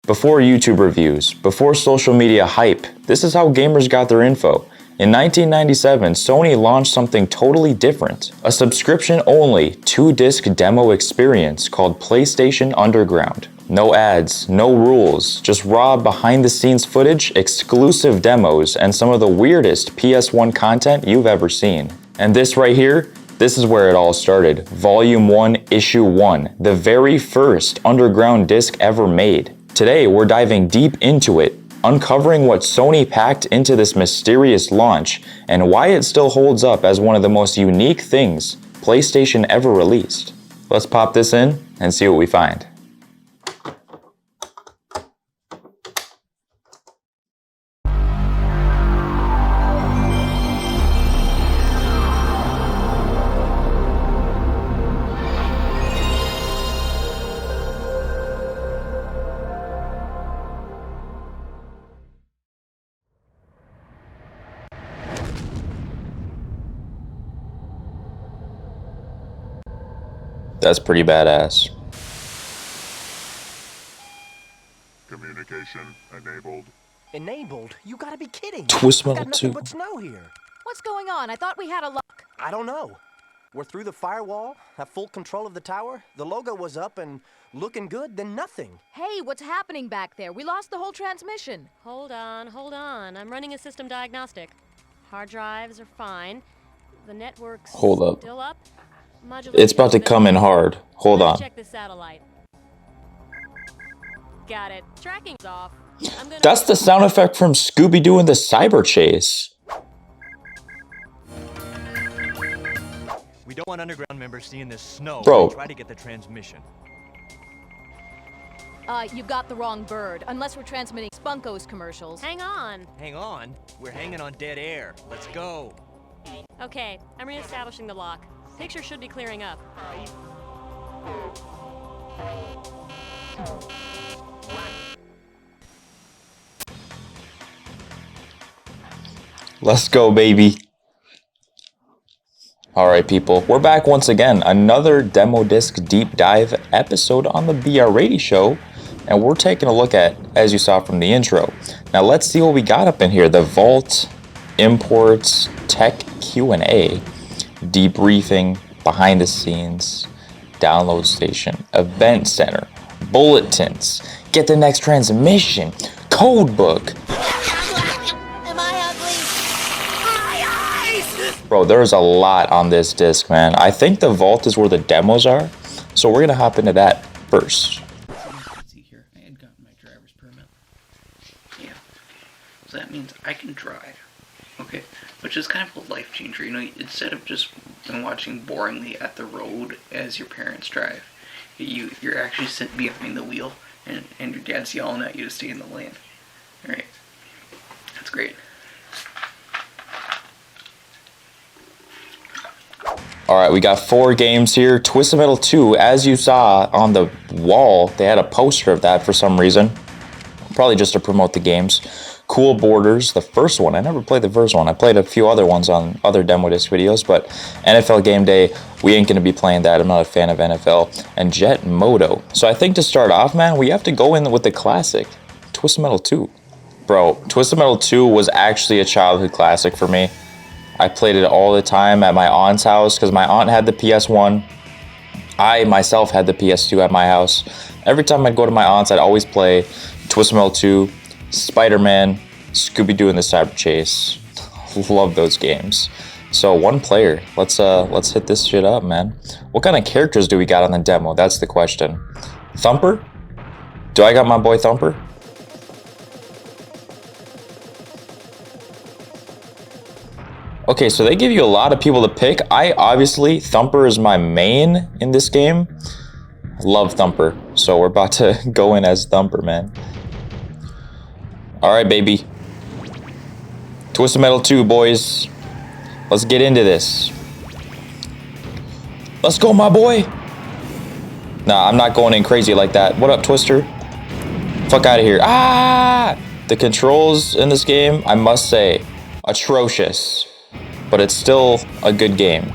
Before YouTube reviews, before social media hype, this is how gamers got their info. In 1997, Sony launched something totally different, a subscription-only 2-disc demo experience called PlayStation Underground. No ads, no rules, just raw behind-the-scenes footage, exclusive demos, and some of the weirdest PS1 content you've ever seen. And this right here, this is where it all started. Volume 1, Issue 1, the very first underground disc ever made. Today, we're diving deep into it, uncovering what Sony packed into this mysterious launch and why it still holds up as one of the most unique things PlayStation ever released. Let's pop this in and see what we find. That's pretty badass. Communication enabled. Enabled? You gotta be kidding. Twist Metal got nothing 2. but snow here. What's going on? I thought we had a lock. I don't know. We're through the firewall, have full control of the tower, the logo was up and looking good, then nothing. Hey, what's happening back there? We lost the whole transmission. Hold on. I'm running a system diagnostic. Hard drives are fine. The network's Hold up. still up. It's about to come in hard. Hold on. Check the satellite. Got it. Tracking's off. That's the sound effect from Scooby-Doo and the Cyber Chase. We don't want underground members seeing this snow. Bro. Try to get the transmission. You got the wrong bird. Unless we're transmitting Spunko's commercials. Hang on. Hang on. We're hanging on dead air. Let's go. Okay, I'm reestablishing the lock. Picture should be clearing up. Let's go, baby. Alright, people. We're back once again. Another demo disc deep dive episode on the BR80 show. And we're taking a look at, as you saw from the intro. Now let's see what we got up in here. The Vault, Imports, Tech Q&A, Debriefing, Behind the Scenes, Download Station, Event Center, Bulletins, Get the Next Transmission, Codebook. Am I ugly? Bro, there's a lot on this disc, man. I think the Vault is where the demos are, so we're gonna hop into that first. Let's see here. I had gotten my driver's permit. Yeah. So that means I can drive. Okay. Which is kind of a life changer, you know, instead of just watching boringly at the road as your parents drive, you're actually sitting behind the wheel and your dad's yelling at you to stay in the lane. Alright, that's great. Alright, we got 4 games here. Twisted Metal 2, as you saw on the wall, they had a poster of that for some reason. Probably just to promote the games. Cool Borders, the first one. I never played the first one. I played a few other ones on other demo disc videos, but NFL Gameday, we ain't going to be playing that. I'm not a fan of NFL. And Jet Moto. So I think to start off, man, we have to go in with the classic, Twisted Metal 2. Bro, Twisted Metal 2 was actually a childhood classic for me. I played it all the time at my aunt's house because my aunt had the PS1. I myself had the PS2 at my house. Every time I'd go to my aunt's, I'd always play Twisted Metal 2, Spider-Man, Scooby-Doo and the Cyber Chase. Love those games. So 1 player. Let's hit this shit up, man. What kind of characters do we got on the demo? That's the question. Thumper? Do I got my boy Thumper? Okay, so they give you a lot of people to pick. Obviously, Thumper is my main in this game. Love Thumper. So we're about to go in as Thumper, man. Alright, baby. Twisted Metal 2, boys. Let's get into this. Let's go, my boy. Nah, I'm not going in crazy like that. What up, Twister? Fuck out of here. Ah! The controls in this game, I must say, atrocious. But it's still a good game.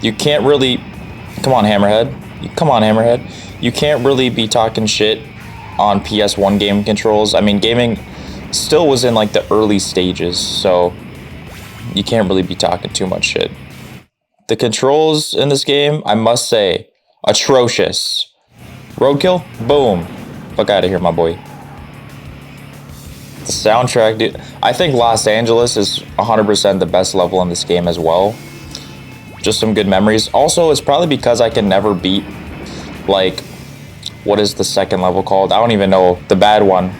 You can't really... Come on, Hammerhead. You can't really be talking shit on PS1 game controls. I mean, gaming still was in like the early stages, so you can't really be talking too much shit. The controls in this game, I must say, atrocious. Roadkill? Boom. Fuck out of here, my boy. The soundtrack, dude. I think Los Angeles is 100% the best level in this game as well. Just some good memories. Also, it's probably because I can never beat, like, what is the second level called? I don't even know. The bad one.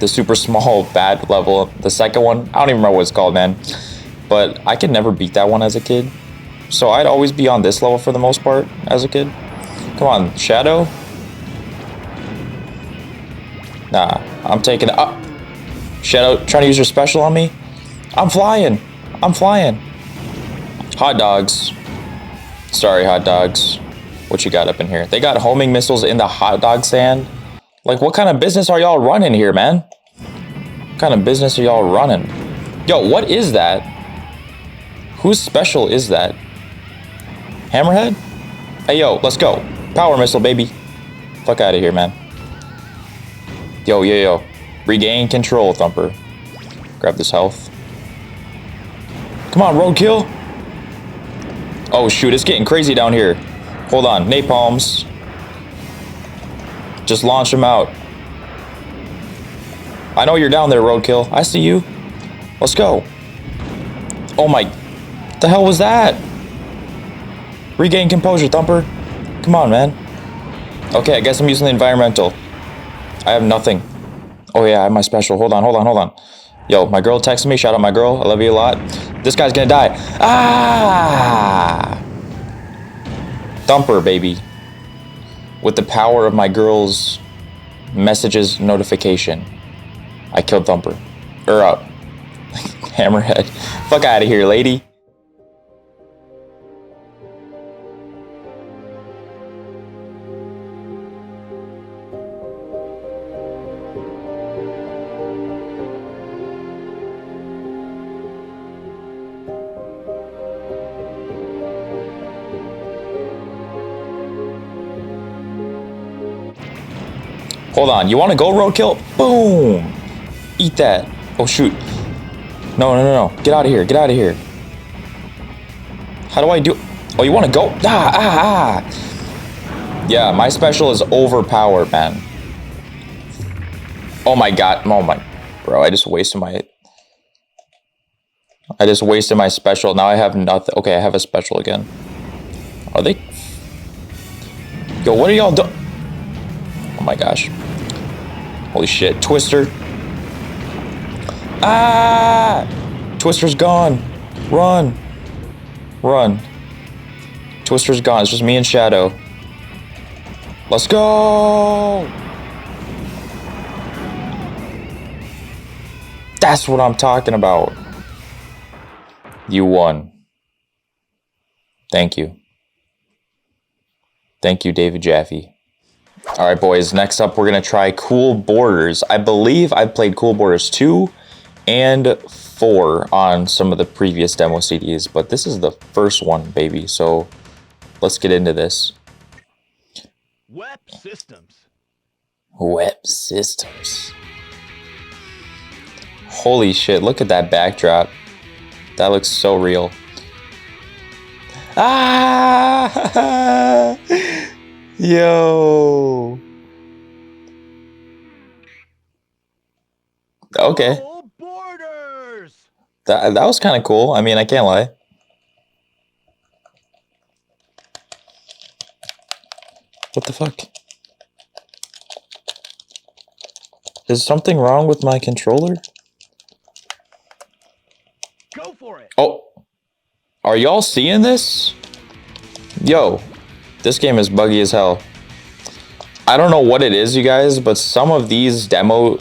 The super small bad level. The second one. I don't even remember what it's called, man. But I could never beat that one as a kid. So I'd always be on this level for the most part as a kid. Come on, Shadow. Nah, I'm taking it up. Shadow, trying to use your special on me? I'm flying. I'm flying. Hot dogs. Sorry, hot dogs. What you got up in here? They got homing missiles in the hot dog stand? Like, what kind of business are y'all running here, man? What kind of business are y'all running? Yo, what is that? Whose special is that? Hammerhead? Hey, yo, let's go. Power missile, baby. Fuck out of here, man. Yo, yo, yo. Regain control, Thumper. Grab this health. Come on, roadkill. Oh, shoot, it's getting crazy down here. Hold on, napalms. Just launch them out. I know you're down there, roadkill. I see you. Let's go. Oh my... the hell was that? Regain composure, Thumper. Come on, man. Okay, I guess I'm using the environmental. I have nothing. Oh yeah, I have my special. Hold on, hold on, hold on. Yo, my girl texted me. Shout out my girl. I love you a lot. This guy's gonna die. Ah! Thumper, baby. With the power of my girl's messages notification, I killed Thumper. Hammerhead. Fuck out of here, lady. Hold on, you want to go, roadkill? Boom! Eat that. Oh, shoot. No, no, no, no. Get out of here, get out of here. How do I do... oh, you want to go? Yeah, my special is overpowered, man. Oh my god. Oh my... bro, I just wasted my special. Now I have nothing. Okay, I have a special again. Are they... yo, what are y'all doing? Oh my gosh. Holy shit. Twister. Ah! Twister's gone. Run. Run. Twister's gone. It's just me and Shadow. Let's go! That's what I'm talking about. You won. Thank you. Thank you, David Jaffe. Alright, boys. Next up, we're going to try Cool Borders. I believe I played Cool Borders 2 and 4 on some of the previous demo CDs, but this is the first one, baby. So, let's get into this. Web systems. Web systems. Holy shit, look at that backdrop. That looks so real. Ah! Yo. Okay. Oh, borders. That was kind of cool. I mean, I can't lie. What the fuck? Is something wrong with my controller? Go for it. Oh. Are y'all seeing this? Yo. This game is buggy as hell. I don't know what it is, you guys, but some of these demos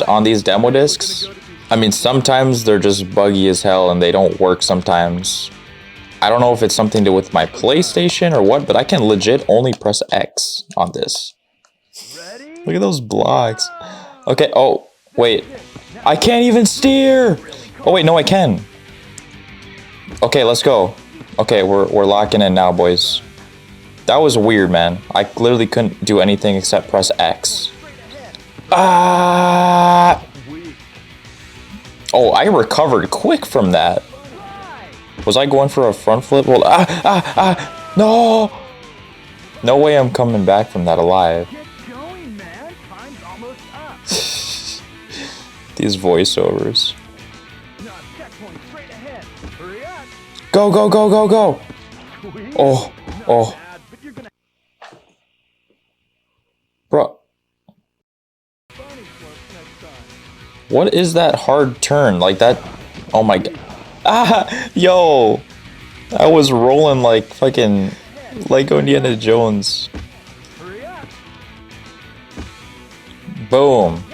on these demo discs, I mean, sometimes they're just buggy as hell and they don't work sometimes. I don't know if it's something to do with my PlayStation or what, but I can legit only press X on this. Look at those blocks. Okay, oh, wait. I can't even steer! Oh, wait, no, I can. Okay, let's go. Okay, we're locking in now, boys. That was weird, man. I literally couldn't do anything except press X. Ah! Oh, I recovered quick from that. Was I going for a front flip? Well, no! No way I'm coming back from that alive. These voiceovers. Go, go, go, go, go! Oh, oh. Bro. What is that hard turn? Like that? Oh my god. Ah! Yo! I was rolling like fucking Lego Indiana Jones. Boom.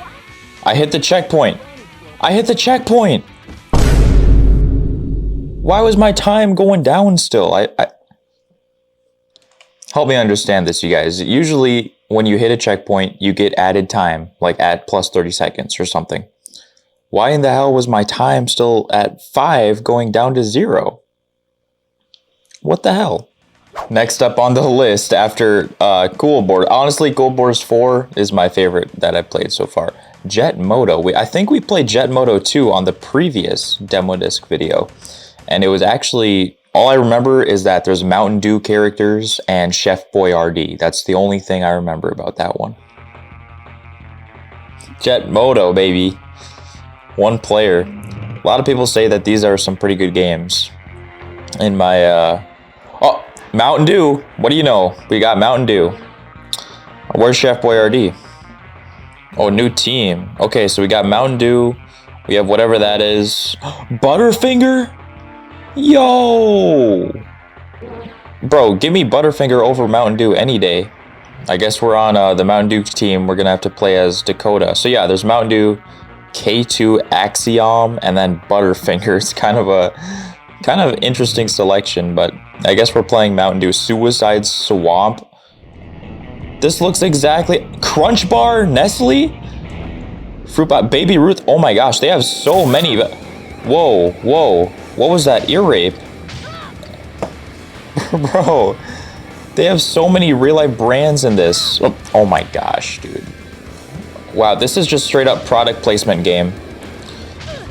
I hit the checkpoint. I hit the checkpoint! Why was my time going down still? Help me understand this, you guys. Usually, when you hit a checkpoint, you get added time, like at plus 30 seconds or something. Why in the hell was my time still at 5 going down to 0? What the hell? Next up on the list after Cool Board. Honestly, Cool Boards 4 is my favorite that I've played so far. Jet Moto. I think we played Jet Moto 2 on the previous demo disc video. And it was actually, all I remember is that there's Mountain Dew characters and Chef Boyardee. That's the only thing I remember about that one. Jet Moto, baby. One player. A lot of people say that these are some pretty good games. In my, oh, Mountain Dew. What do you know? We got Mountain Dew. Where's Chef Boyardee? Oh, new team. Okay, so we got Mountain Dew. We have whatever that is. Butterfinger? Yo! Bro, give me Butterfinger over Mountain Dew any day. I guess we're on the Mountain Dew team. We're gonna have to play as Dakota. So yeah, there's Mountain Dew, K2 Axiom, and then Butterfinger. It's kind of interesting selection, but I guess we're playing Mountain Dew. Suicide Swamp. This looks exactly... Crunch Bar, Nestle, Fruit Bar, Baby Ruth. Oh my gosh, they have so many. Whoa, whoa. What was that? Ear rape? Bro, they have so many real-life brands in this. Oh my gosh, dude. Wow, this is just straight up product placement game.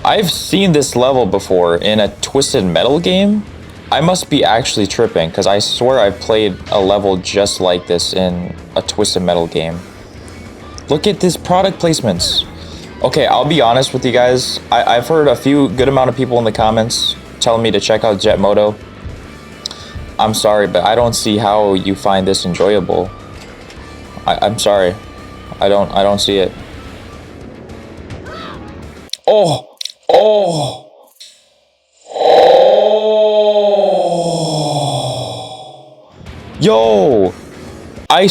I've seen this level before in a Twisted Metal game. I must be actually tripping, because I swear I've played a level just like this in a Twisted Metal game. Look at this product placements. Okay, I'll be honest with you guys. I've heard a few good amount of people in the comments telling me to check out Jet Moto. I'm sorry, but I don't see how you find this enjoyable. I'm sorry. I don't see it. Oh! Oh! Oh! Yo! I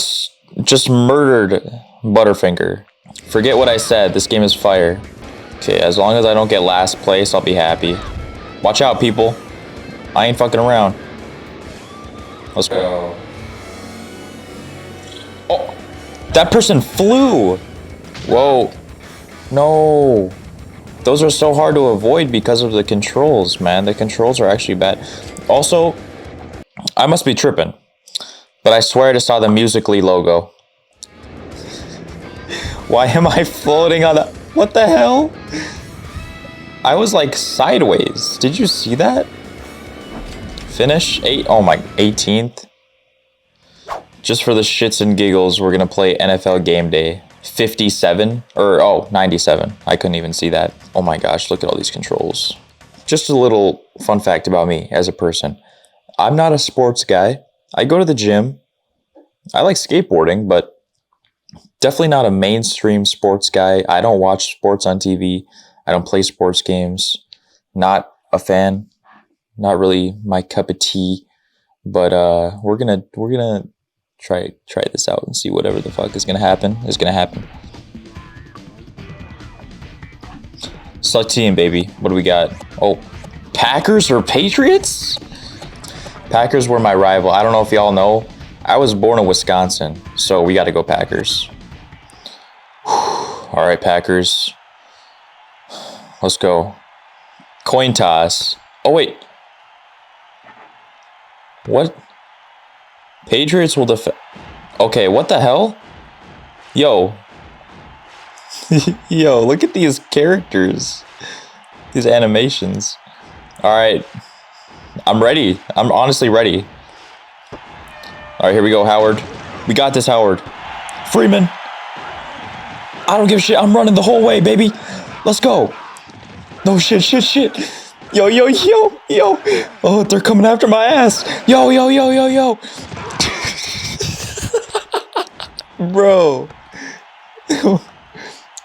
just murdered Butterfinger. Forget what I said, this game is fire. Okay, as long as I don't get last place, I'll be happy. Watch out, people. I ain't fucking around. Let's go. Oh, that person flew. Whoa. No. Those are so hard to avoid because of the controls, man. The controls are actually bad. Also, I must be tripping, but I swear I just saw the Musical.ly logo. Why am I floating on that? What the hell? I was like sideways. Did you see that? Finish? Oh my, 18th. Just for the shits and giggles, we're gonna play NFL Gameday. 57, or oh, 97. I couldn't even see that. Oh my gosh, look at all these controls. Just a little fun fact about me as a person. I'm not a sports guy. I go to the gym. I like skateboarding, but definitely not a mainstream sports guy. I don't watch sports on TV. I don't play sports games. Not a fan. Not really my cup of tea. But we're gonna try this out and see whatever the fuck is gonna happen. Select team, baby. What do we got? Oh, Packers or Patriots? Packers were my rival. I don't know if y'all know. I was born in Wisconsin, so we got to go Packers. All right, Packers. Let's go. Coin toss. Oh, wait. What? Patriots will defend. Okay, what the hell? Yo. Yo, look at these characters. These animations. Alright. I'm ready. I'm honestly ready. Alright, here we go, Howard. We got this, Howard. Freeman. I don't give a shit. I'm running the whole way, baby. Let's go. No shit, shit, shit. Yo, yo, yo, yo. Oh, they're coming after my ass. Yo, yo, yo, yo, yo. Bro.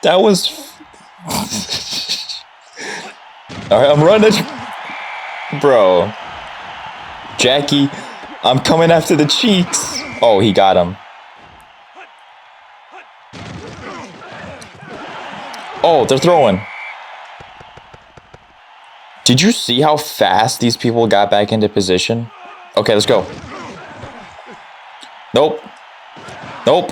That was... Alright, I'm running. Bro. Jackie, I'm coming after the cheeks. Oh, he got him. Oh, they're throwing. Did you see how fast these people got back into position? Okay, let's go. Nope. Nope.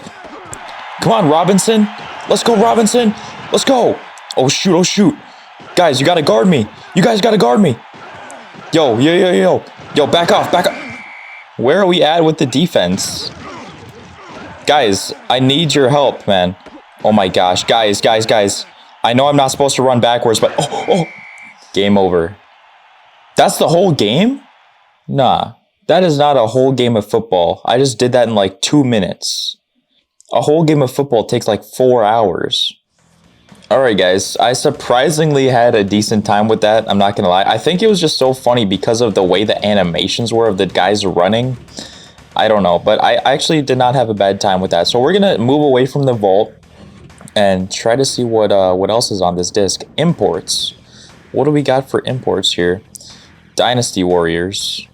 Come on, Robinson. Let's go, Robinson. Let's go. Oh, shoot. Oh, shoot. Guys, you got to guard me. You guys got to guard me. Yo, yo, yo, yo. Yo, back off. Back off. Where are we at with the defense? Guys, I need your help, man. Oh, my gosh. Guys, guys, guys. I know I'm not supposed to run backwards, but... Oh, oh. Game over. That's the whole game? Nah. That is not a whole game of football. I just did that in like 2 minutes. A whole game of football takes like 4 hours. Alright guys, I surprisingly had a decent time with that, I'm not gonna lie. I think it was just so funny because of the way the animations were of the guys running. I don't know, but I actually did not have a bad time with that. So we're gonna move away from the vault and try to see what else is on this disc. Imports. What do we got for imports here? Dynasty Warriors.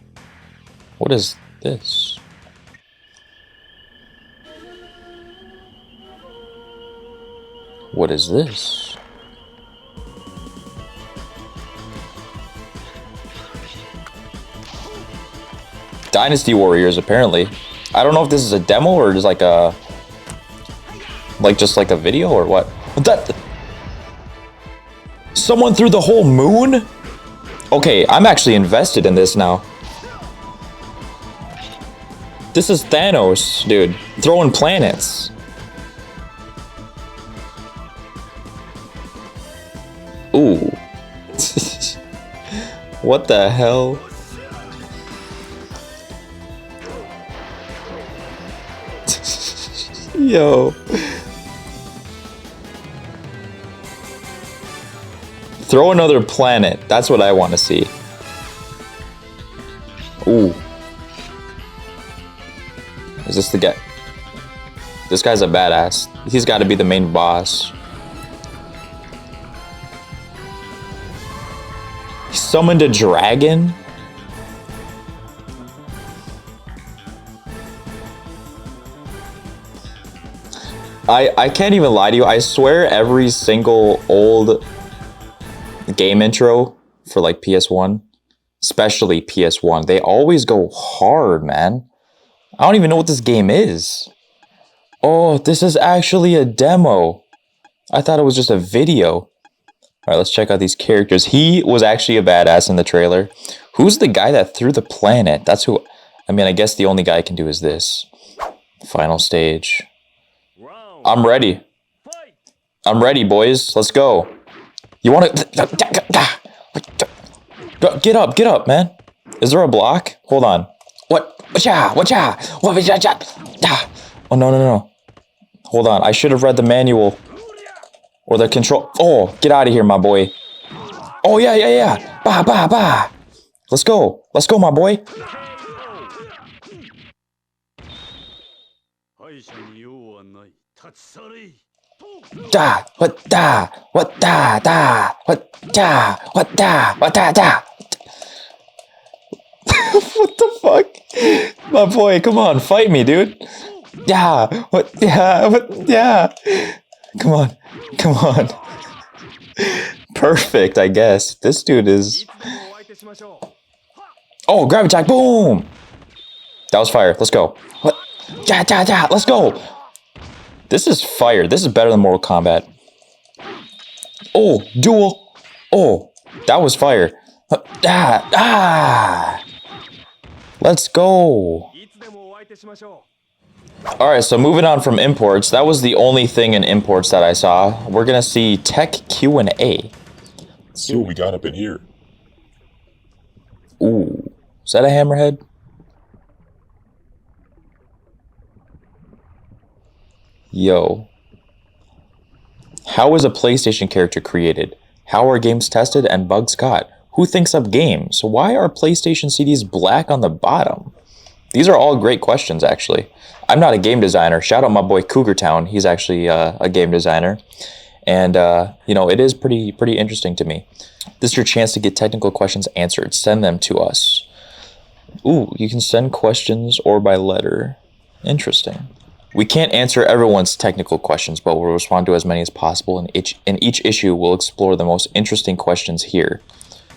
What is this? What is this? Dynasty Warriors, apparently. I don't know if this is a demo or just like a... just like a video or what? That... Someone threw the whole moon? Okay, I'm actually invested in this now. This is Thanos, dude. Throwing planets. Ooh. What the hell? Yo. Throw another planet. That's what I want to see. Ooh. Is this the guy? This guy's a badass. He's got to be the main boss. He summoned a dragon? I can't even lie to you. I swear every single old game intro for like PS1, especially PS1, they always go hard, man. I don't even know what this game is. Oh, this is actually a demo. I thought it was just a video. All right, let's check out these characters. He was actually a badass in the trailer. Who's the guy that threw the planet? That's who... I mean, I guess the only guy I can do is this. Final stage. I'm ready. I'm ready, boys. Let's go. You want to... Get up, man. Is there a block? Hold on. What? Oh, no. Hold on. I should have read the manual. Or the control... Oh, get out of here, my boy. Oh, yeah. Bah. Let's go. Let's go, my boy. What the fuck? My boy, come on, fight me, dude. Yeah. Come on. Perfect, I guess. This dude is... Oh, grab attack, boom! That was fire, let's go. What? Yeah, let's go! This is fire, this is better than Mortal Kombat. Oh, duel! Oh, that was fire. Let's go! Alright, so moving on from imports, that was the only thing in imports that I saw. We're gonna see tech Q&A. See what we got up in here. Ooh, is that a hammerhead? Yo. How is a PlayStation character created? How are games tested and bugs caught? Who thinks up games? Why are PlayStation CDs black on the bottom? These are all great questions, actually. I'm not a game designer. Shout out my boy Cougar Town. He's actually a game designer. And, you know, it is pretty interesting to me. This is your chance to get technical questions answered. Send them to us. Ooh, you can send questions or by letter. Interesting. We can't answer everyone's technical questions, but we'll respond to as many as possible. In each issue, we'll explore the most interesting questions here.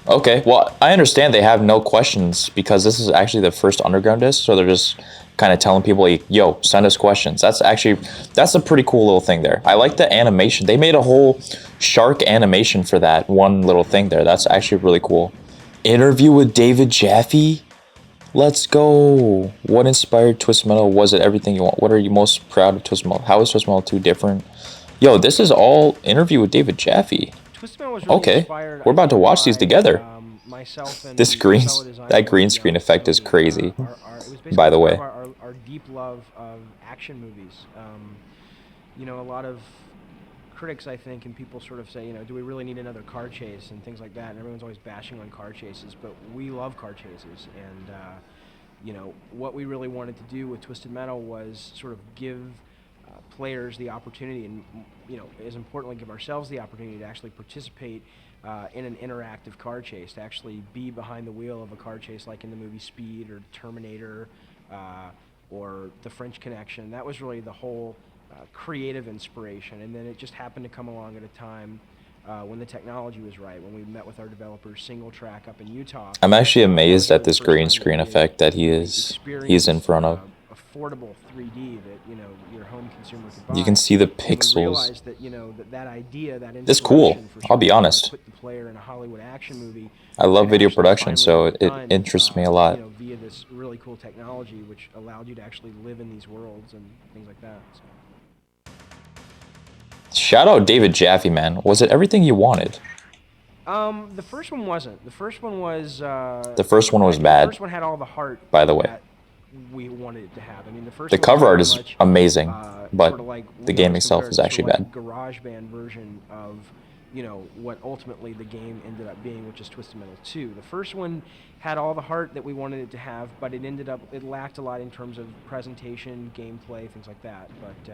Okay, well, I understand they have no questions because this is actually the first Underground disc, so they're just kind of telling people, like, yo, send us questions. That's a pretty cool little thing there. I like the animation. They made a whole shark animation for that one little thing there. That's actually really cool. Interview with David Jaffe? Let's go. What inspired Twisted Metal? Was it everything you want? What are you most proud of Twisted Metal? How is Twisted Metal 2 different? Yo, this is all interview with David Jaffe. Really okay, we're about to watch these together. That green screen effect is crazy. By the way, our deep love of action movies. You know, a lot of critics, I think, and people sort of say, you know, do we really need another car chase and things like that? And everyone's always bashing on car chases, but we love car chases. And you know, what we really wanted to do with Twisted Metal was sort of give players the opportunity, and, you know, as importantly, give ourselves the opportunity to actually participate in an interactive car chase, to actually be behind the wheel of a car chase like in the movie Speed or Terminator or The French Connection. That was really the whole creative inspiration, and then it just happened to come along at a time when the technology was right, when we met with our developers Single Track up in Utah. I'm actually amazed at this green screen effect that he's in front of. Affordable 3D that, you know, your home consumer could buy. You can see the pixels. That, you know, that idea, that it's cool. I'll be honest. Put the player in a Hollywood action movie. I love video production, so it interests me a lot. You know, via this really cool technology, which allowed you to actually live in these worlds and things like that. So. Shout out David Jaffe, man. Was it everything you wanted? The first one wasn't. The first one was. The first one was bad. The first one had all the heart. By the way. We wanted it to have. I mean, the cover art is amazing, but sort of like the game itself is actually bad. Garage band version of, you know, what ultimately the game ended up being, which is Twisted Metal 2. The first one had all the heart that we wanted it to have, but it lacked a lot in terms of presentation, gameplay, things like that. But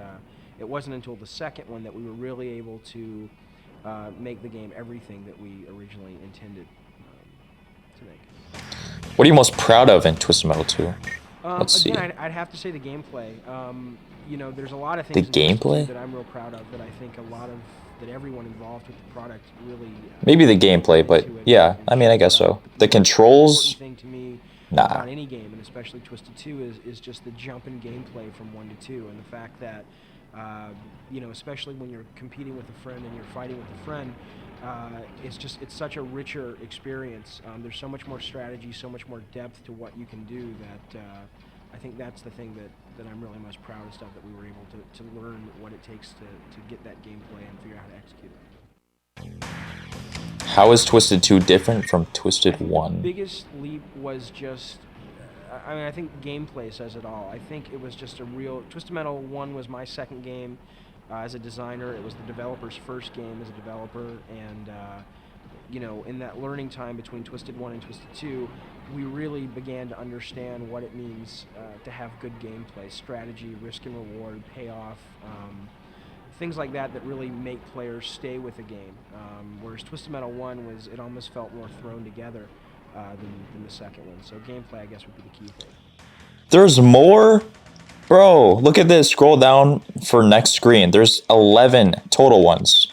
it wasn't until the second one that we were really able to make the game everything that we originally intended to make. What are you most proud of in Twisted Metal 2? Let's see. Again, I'd have to say the gameplay. You know, there's a lot of things that I'm real proud of that I think that everyone involved with the product really. Maybe the gameplay, but yeah, I mean, I guess so. The controls. Thing to me nah. About any game, and especially Twisted 2, is just the jump in gameplay from 1 to 2, and the fact that, you know, especially when you're competing with a friend and you're fighting with a friend. It's such a richer experience. There's so much more strategy, so much more depth to what you can do that I think that's the thing that I'm really most proudest of, that we were able to learn what it takes to get that gameplay and figure out how to execute it. How is Twisted 2 different from Twisted 1? The biggest leap was just, I mean, I think gameplay says it all. I think it was just a real, Twisted Metal 1 was my second game. As a designer, it was the developer's first game as a developer, and you know, in that learning time between Twisted 1 and Twisted 2, we really began to understand what it means to have good gameplay, strategy, risk and reward, payoff, things like that really make players stay with a game. Whereas Twisted Metal 1 it almost felt more thrown together than the second one. So gameplay, I guess, would be the key thing. There's more? Bro, look at this. Scroll down for next screen. There's 11 total ones.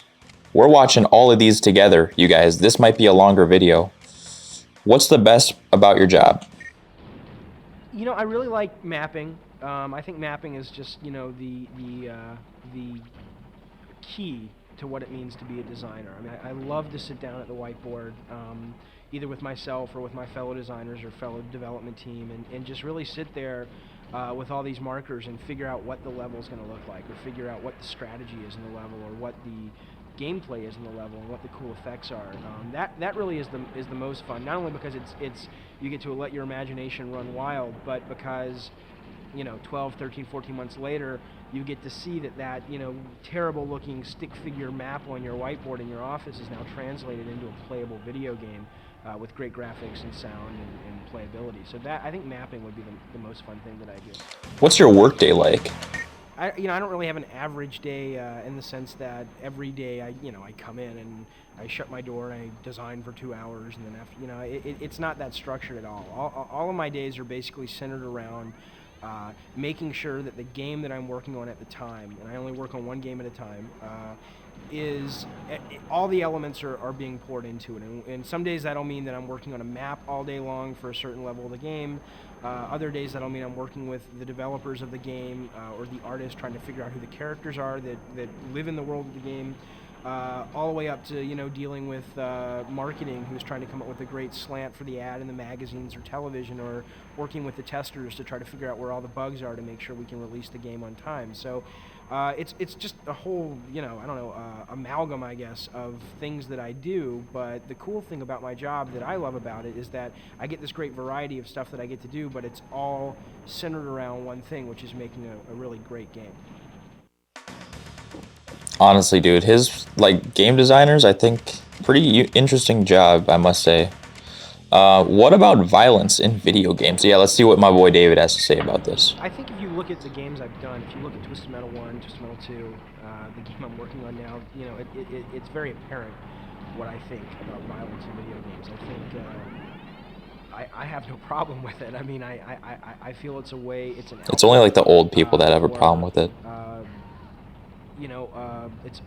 We're watching all of these together, you guys. This might be a longer video. What's the best about your job? You know, I really like mapping. I think mapping is just, you know, the key to what it means to be a designer. I mean, I love to sit down at the whiteboard, either with myself or with my fellow designers or fellow development team, and just really sit there with all these markers and figure out what the level is going to look like, or figure out what the strategy is in the level, or what the gameplay is in the level, and what the cool effects are. That really is the most fun. Not only because it's you get to let your imagination run wild, but because 12, 13, 14 months later, you get to see that terrible looking stick figure map on your whiteboard in your office is now translated into a playable video game with great graphics and sound and playability. So I think mapping would be the most fun thing that I do. What's your workday like? I don't really have an average day in the sense that every day I come in and I shut my door and I design for 2 hours, and then after, it's not that structured at all. All of my days are basically centered around making sure that the game that I'm working on at the time, and I only work on one game at a time, is all the elements are being poured into it. And some days that'll mean that I'm working on a map all day long for a certain level of the game. Other days that'll mean I'm working with the developers of the game or the artists, trying to figure out who the characters are that live in the world of the game. All the way up to dealing with marketing, who's trying to come up with a great slant for the ad in the magazines or television, or working with the testers to try to figure out where all the bugs are to make sure we can release the game on time. So it's just a whole amalgam, I guess, of things that I do. But the cool thing about my job that I love about it is that I get this great variety of stuff that I get to do, but it's all centered around one thing, which is making a really great game. Honestly, dude, his game designers, I think, pretty interesting job, I must say. What about violence in video games? Yeah, let's see what my boy David has to say about this. I think if you look at the games I've done, if you look at Twisted Metal 1, Twisted Metal 2, the game I'm working on now, it's very apparent what I think about violence in video games. I think I have no problem with it. I mean, I feel it's a way, It's only like the old people that have a problem with it.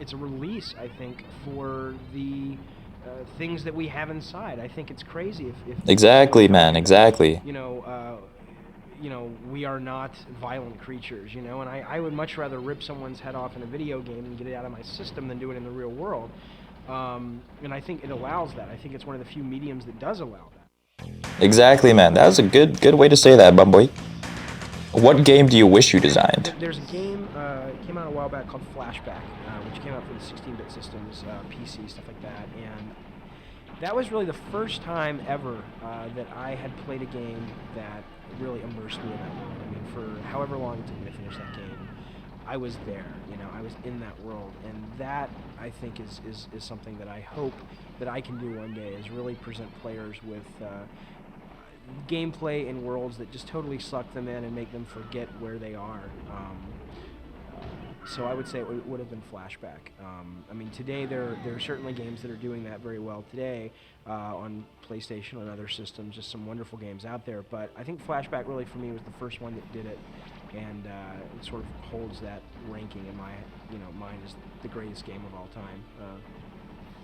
It's a release, I think, for the things that we have inside. I think it's crazy if Exactly, man, exactly. We are not violent creatures, and I would much rather rip someone's head off in a video game and get it out of my system than do it in the real world. And I think it allows that. I think it's one of the few mediums that does allow that. Exactly, man. That was a good way to say that, bum boy. What game do you wish you designed? There's a game, it came out a while back called Flashback, which came out for the 16-bit systems, PC, stuff like that, and that was really the first time ever that I had played a game that really immersed me in that world. I mean, for however long it took me to finish that game, I was there, I was in that world, and that, I think, is something that I hope that I can do one day, is really present players with gameplay in worlds that just totally suck them in and make them forget where they are. So I would say it would have been Flashback. I mean, today there are certainly games that are doing that very well today on PlayStation and other systems, just some wonderful games out there. But I think Flashback really, for me, was the first one that did it, and it sort of holds that ranking in my mind as the greatest game of all time,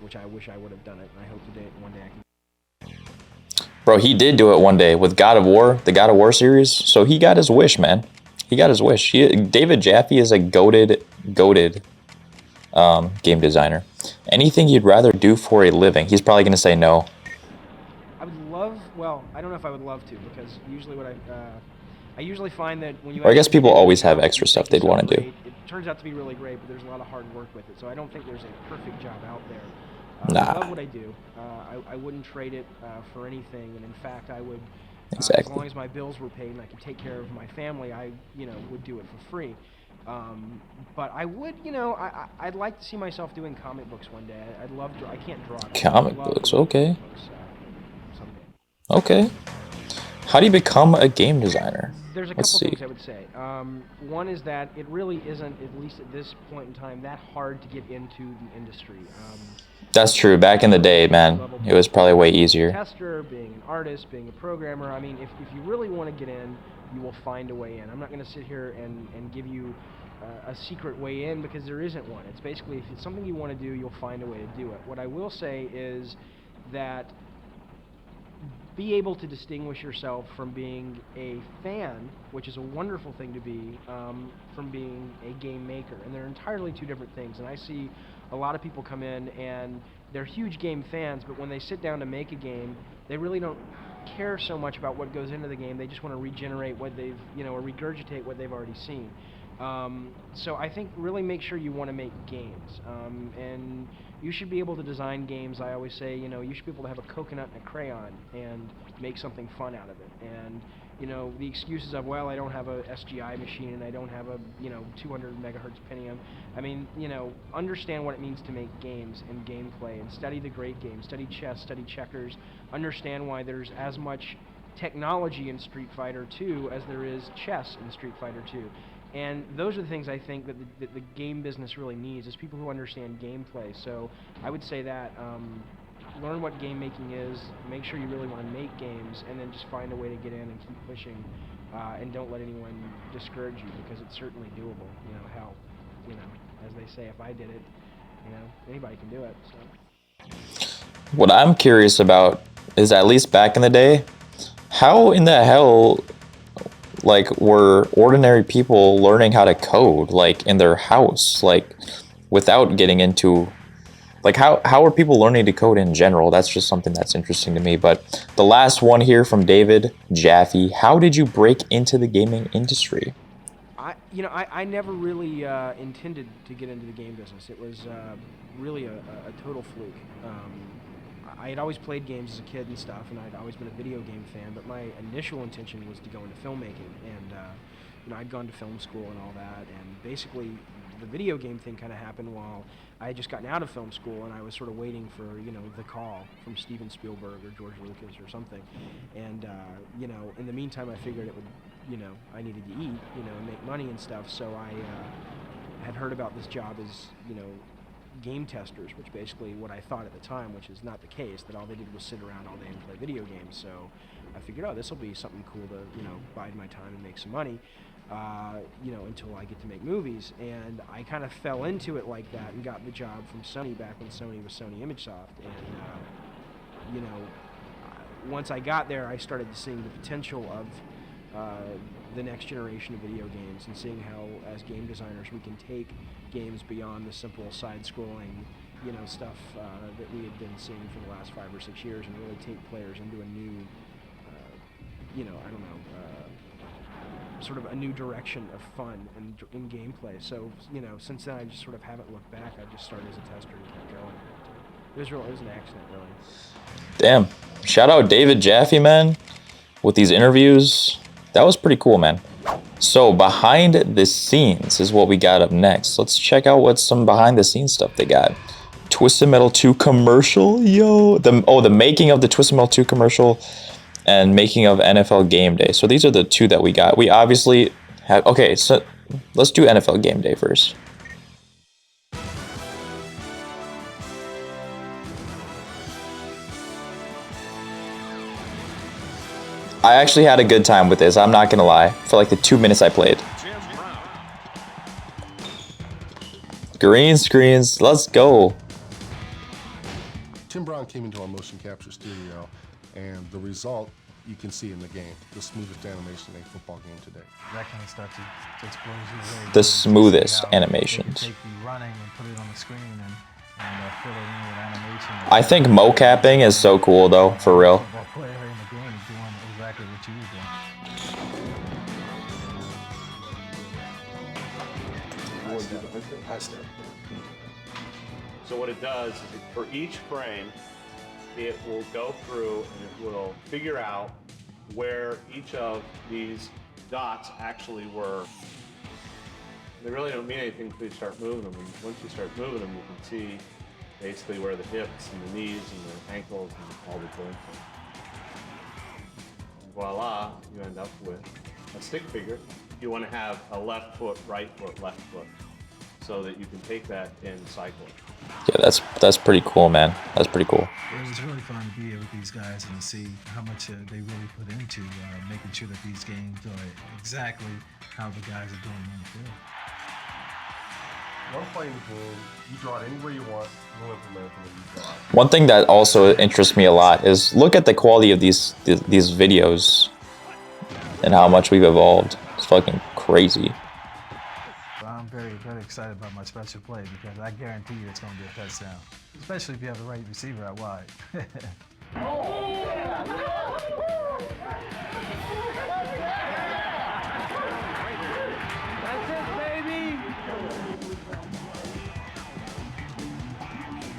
which I wish I would have done it, and I hope today one day I can. Bro, he did do it one day with God of War, the God of War series. So he got his wish, man. He got his wish. David Jaffe is a goated game designer. Anything you'd rather do for a living? He's probably going to say no. I would love, well, I don't know if I would love to, because usually what I usually find that when you... Or I guess people always have extra stuff they'd want to do. It turns out to be really great, but there's a lot of hard work with it. So I don't think there's a perfect job out there. Nah. I love what I do. I wouldn't trade it for anything, and in fact, I would, exactly. As long as my bills were paid and I could take care of my family, I, would do it for free. But I would, I'd like to see myself doing comic books one day. I'd love to. I can't draw. Comic books, okay. Okay. How do you become a game designer? There's a couple things I would say. One is that it really isn't, at least at this point in time, that hard to get into the industry. That's true. Back in the day, man, it was probably way easier. Tester, being an artist, being a programmer. I mean, if you really want to get in, you will find a way in. I'm not going to sit here and give you a secret way in, because there isn't one. It's basically, if it's something you want to do, you'll find a way to do it. What I will say is that be able to distinguish yourself from being a fan, which is a wonderful thing to be, from being a game maker. And they're entirely two different things. And I see a lot of people come in and they're huge game fans, but when they sit down to make a game, they really don't care so much about what goes into the game. They just want to regenerate what they've, or regurgitate what they've already seen. So I think really make sure you want to make games, and you should be able to design games. I always say, you should be able to have a coconut and a crayon and make something fun out of it. And the excuses of, well, I don't have a SGI machine and I don't have a 200 megahertz Pentium. I mean, understand what it means to make games and gameplay, and study the great games. Study chess, study checkers. Understand why there's as much technology in Street Fighter 2 as there is chess in Street Fighter 2. And those are the things I think that the game business really needs, is people who understand gameplay. So I would say that learn what game making is, make sure you really want to make games, and then just find a way to get in and keep pushing, and don't let anyone discourage you, because it's certainly doable. Hell, as they say, if I did it, anybody can do it. So. What I'm curious about is, at least back in the day, how in the hell, like, were ordinary people learning how to code, like, in their house, like, without getting into, like, how are people learning to code in general? That's just something that's interesting to me. But the last one here from David, Jaffe, how did you break into the gaming industry? I never really intended to get into the game business. It was really a total fluke. I had always played games as a kid and stuff, and I'd always been a video game fan, but my initial intention was to go into filmmaking, and I'd gone to film school and all that, and basically the video game thing kind of happened while I had just gotten out of film school, and I was sort of waiting for, the call from Steven Spielberg or George Lucas or something, and, in the meantime I figured it would, I needed to eat, and make money and stuff, so I had heard about this job as, game testers, which basically what I thought at the time, which is not the case, that all they did was sit around all day and play video games. So I figured, oh, this will be something cool to, bide my time and make some money, until I get to make movies. And I kind of fell into it like that and got the job from Sony back when Sony was Sony ImageSoft. And, once I got there, I started seeing the potential of the next generation of video games, and seeing how, as game designers, we can take games beyond the simple side-scrolling, stuff that we had been seeing for the last 5 or 6 years, and really take players into a new, sort of a new direction of fun and in gameplay. So, since then I just sort of haven't looked back. I just started as a tester and kept going. It was an accident, really. Damn. Shout out David Jaffe, man, with these interviews. That was pretty cool, man. So behind the scenes is what we got up next. Let's check out what some behind the scenes stuff they got. Twisted Metal 2 commercial, yo. The making of the Twisted Metal 2 commercial and making of NFL Gameday. So these are the two that we got. We obviously have, okay, so let's do NFL Gameday first. I actually had a good time with this, I'm not gonna lie, for like the 2 minutes I played. Green screens, let's go. Tim Brown came into our motion capture studio, and the result you can see in the game, the smoothest animation in a football game today. That kind of stuff just blows you away. The smoothest animations. Take you running and put it on the screen and fill it in with animation. I think mocapping is so cool though, for real. Football player in the game doing exactly what you were doing. So what it does is, for each frame, it will go through and it will figure out where each of these dots actually were. They really don't mean anything until you start moving them. And once you start moving them, you can see basically where the hips and the knees and the ankles and all the joints are. And voila, you end up with a stick figure. You want to have a left foot, right foot, left foot, so that you can take that and cycle. Yeah, that's pretty cool, man. That's pretty cool. It was really fun to be here with these guys and to see how much they really put into making sure that these games are exactly how the guys are doing on the field. One playing the game, you draw it anywhere you want, we'll implement it when you draw it. One thing that also interests me a lot is look at the quality of these videos and how much we've evolved. It's fucking crazy. I'm very, very excited about my special play because I guarantee you it's going to be a touchdown, especially if you have the right receiver out wide.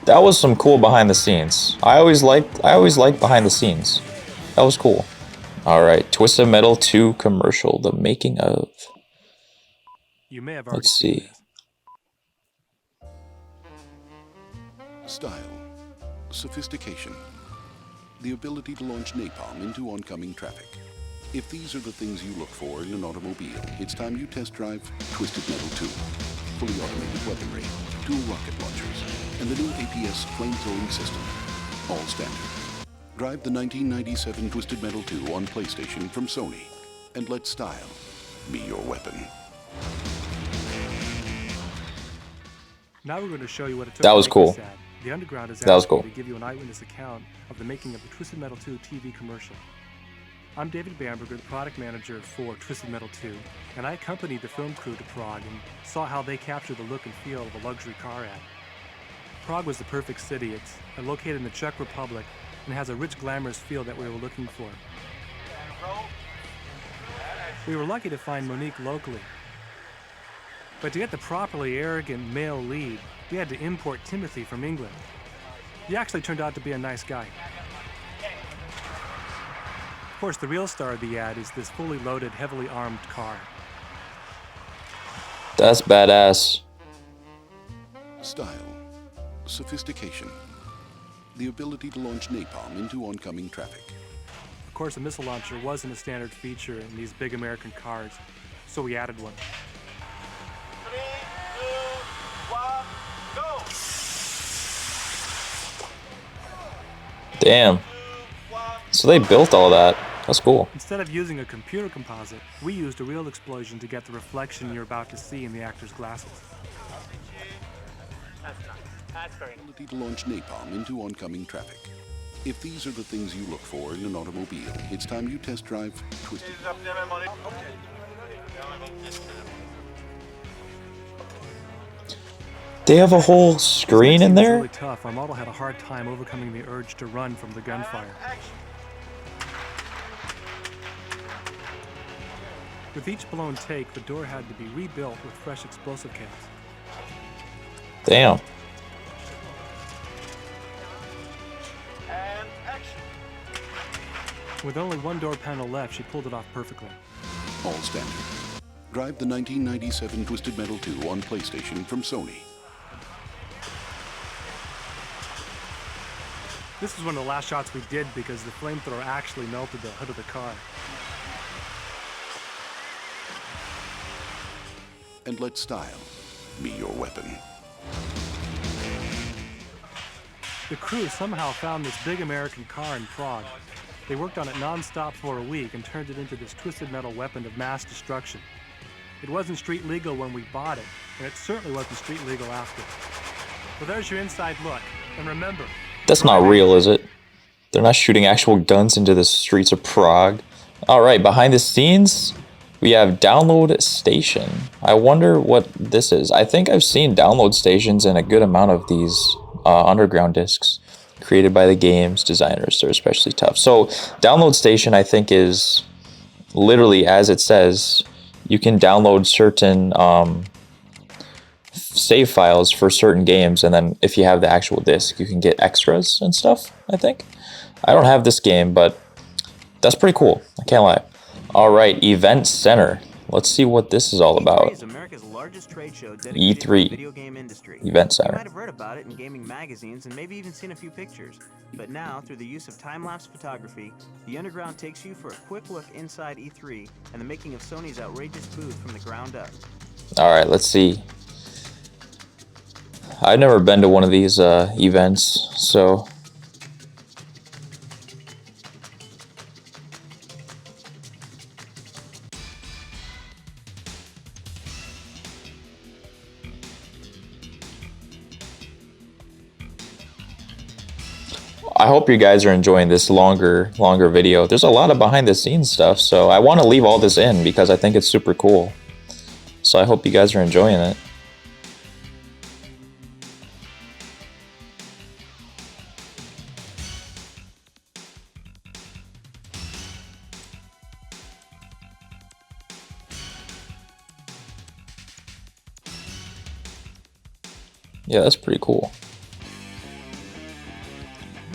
That was some cool behind the scenes. I always like behind the scenes. That was cool. All right, Twisted Metal 2 commercial, the making of. You may have Let's see. Style, sophistication, the ability to launch napalm into oncoming traffic. If these are the things you look for in an automobile, it's time you test drive Twisted Metal 2. Fully automated weaponry, dual rocket launchers, and the new APS flamethrowing system. All standard. Drive the 1997 Twisted Metal 2 on PlayStation from Sony, and let style be your weapon. Now we're going to show you what it took. That was cool. The Underground is that was cool. To give you an eyewitness account of the making of the Twisted Metal 2 TV commercial. I'm David Bamberger, the product manager for Twisted Metal 2, and I accompanied the film crew to Prague and saw how they captured the look and feel of a luxury car ad. Prague was the perfect city. It's located in the Czech Republic and has a rich, glamorous feel that we were looking for. We were lucky to find Monique locally. But to get the properly arrogant male lead, we had to import Timothy from England. He actually turned out to be a nice guy. Of course, the real star of the ad is this fully loaded, heavily armed car. That's badass. Style, sophistication, the ability to launch napalm into oncoming traffic. Of course, a missile launcher wasn't a standard feature in these big American cars, so we added one. 3, 2, 1, go! Damn. So they built all that. That's cool. Instead of using a computer composite, we used a real explosion to get the reflection you're about to see in the actor's glasses. That's very nice. Ability to launch napalm into oncoming traffic. If these are the things you look for in an automobile, it's time you test drive Twisted. They have a whole screen in there? Really tough. Our model had a hard time overcoming the urge to run from the gunfire. With each blown take, the door had to be rebuilt with fresh explosive caps. Damn. And action. With only one door panel left, she pulled it off perfectly. All standard. Drive the 1997 Twisted Metal 2 on PlayStation from Sony. This was one of the last shots we did because the flamethrower actually melted the hood of the car. And let style be your weapon. The crew somehow found this big American car in Prague. They worked on it non-stop for a week and turned it into this twisted metal weapon of mass destruction. It wasn't street legal when we bought it, and it certainly wasn't street legal after. So there's your inside look. And remember, that's not real, is it? They're not shooting actual guns into the streets of Prague. Alright, behind the scenes, we have Download Station. I wonder what this is. I think I've seen download stations in a good amount of these underground discs created by the game's designers. They're especially tough. So, Download Station, I think, is literally, as it says, you can download certain save files for certain games, and then if you have the actual disc, you can get extras and stuff, I think. I don't have this game, but that's pretty cool. I can't lie. All right, Event Center. Let's see what this is all about. E3 is America's largest trade show E3 dedicated to the video game industry. Event Center. You might have read about it in gaming magazines and maybe even seen a few pictures. But now, through the use of time-lapse photography, the Underground takes you for a quick look inside E3 and the making of Sony's outrageous booth from the ground up. All right, let's see. I've never been to one of these events, so... I hope you guys are enjoying this longer video. There's a lot of behind the scenes stuff, so I want to leave all this in because I think it's super cool. So I hope you guys are enjoying it. Yeah, that's pretty cool.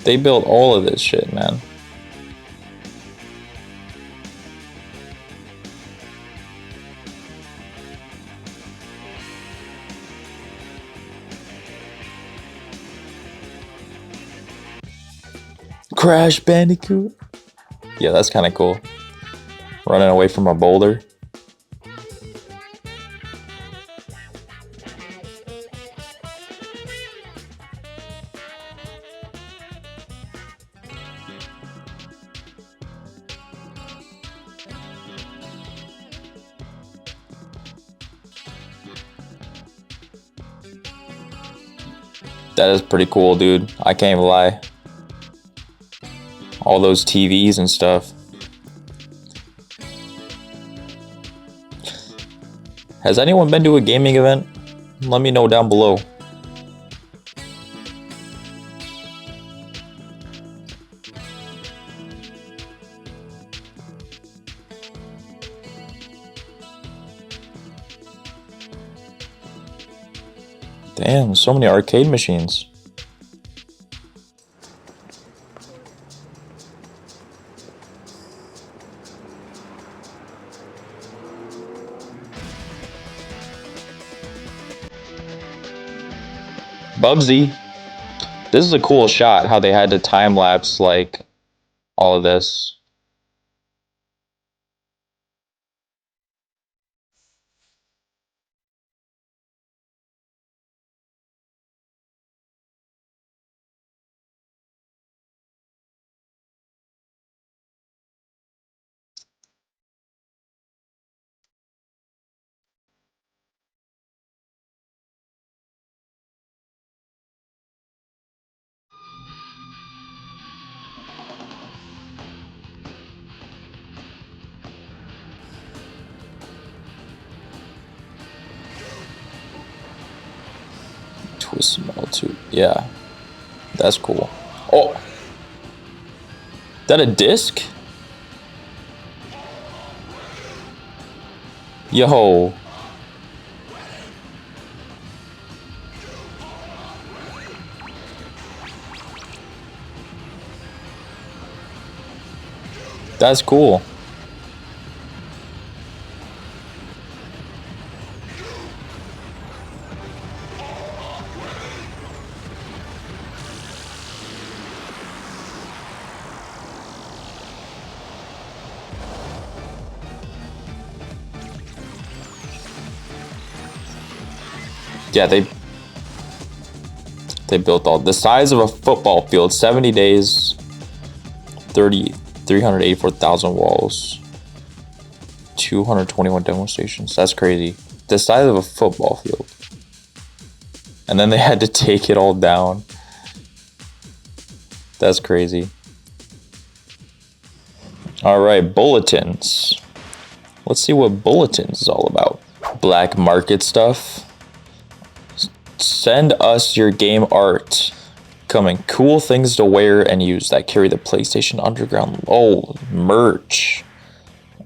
They built all of this shit, man. Crash Bandicoot. Yeah, that's kind of cool. Running away from a boulder. That is pretty cool, dude. I can't even lie. All those TVs and stuff. Has anyone been to a gaming event? Let me know down below. Damn, so many arcade machines. Bubsy. This is a cool shot, how they had to time lapse like all of this. Twisted Metal 2. Yeah. That's cool. Oh! That a disc? Yo. That's cool. Yeah, they built all the size of a football field, 70 days, 384,000 walls, 221 demo stations. That's crazy. The size of a football field. And then they had to take it all down. That's crazy. All right, Bulletins. Let's see what Bulletins is all about. Black market stuff. Send us your game art. Coming. Cool things to wear and use that carry the PlayStation Underground. Oh, merch.